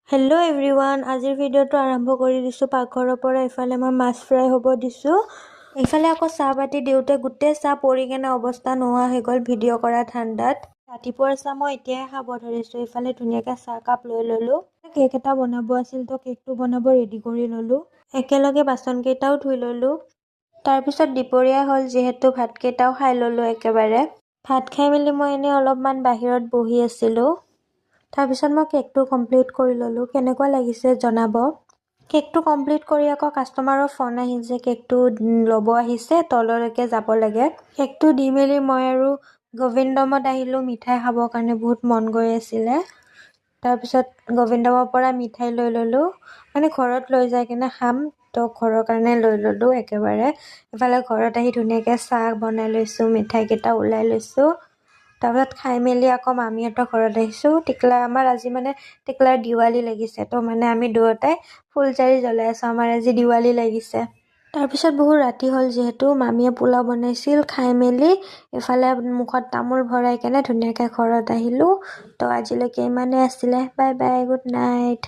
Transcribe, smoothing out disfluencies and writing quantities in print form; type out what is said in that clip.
Hello' everyone, আজিৰ ভিডিঅ'টো আৰম্ভ কৰি দিছোঁ পাকঘৰৰ পৰা। ইফালে মই মাছ ফ্ৰাই হ'ব দিছোঁ, ইফালে আকৌ চাহ পাতি দিওঁতে গোটেই চাহ পৰি কেনে অৱস্থা নোহোৱা হৈ গ'ল ভিডিঅ' কৰা ঠাণ্ডাত। ৰাতিপুৱাৰ চাহ মই এতিয়াহে খাব ধৰিছোঁ। ইফালে ধুনীয়াকৈ চাহকাপ লৈ ল'লোঁ। কেক এটা বনাব আছিল, তো কেকটো বনাব ৰেডি কৰি ল'লোঁ। একেলগে বাচনকেইটাও ধুই ল'লোঁ। তাৰপিছত দুপৰীয়া হ'ল যিহেতু ভাতকেইটাও খাই ল'লোঁ একেবাৰে। ভাত খাই মেলি মই এনেই অলপমান বাহিৰত বহি আছিলোঁ। তাৰপিছত মই কেকটো কমপ্লিট কৰি ল'লোঁ। কেনেকুৱা লাগিছে জনাব। কেকটো কমপ্লিট কৰি আকৌ কাষ্টমাৰৰ ফোন আহিল যে কেকটো ল'ব আহিছে, তললৈকে যাব লাগে। কেকটো দি মেলি মই আৰু গোবিন্দমত আহিলোঁ মিঠাই খাবৰ কাৰণে, বহুত মন গৈ আছিলে। তাৰপিছত গোবিন্দমৰ পৰা মিঠাই লৈ ল'লোঁ, মানে ঘৰত লৈ যাই কিনে খাম, তো ঘৰৰ কাৰণে লৈ ল'লোঁ একেবাৰে। ইফালে ঘৰত আহি ধুনীয়াকৈ চাহ বনাই লৈছোঁ, মিঠাইকেইটা ওলাই লৈছোঁ। তাৰপিছত খাই মেলি আকৌ মামীহঁতৰ ঘৰত আহিছোঁ। আমাৰ আজি মানে টিকলাৰ দিৱালী লাগিছে, তো মানে আমি দুয়োটাই ফুলজাৰি জ্বলাই আছোঁ। আমাৰ আজি দিৱালী লাগিছে। তাৰপিছত বহুত ৰাতি হ'ল যিহেতু মামীয়ে পোলাও বনাইছিল, খাই মেলি ইফালে মুখত তামোল ভৰাই কেনে ধুনীয়াকৈ ঘৰত আহিলোঁ। তো আজিলৈকে ইমানেই আছিলে। Bye bye, good night.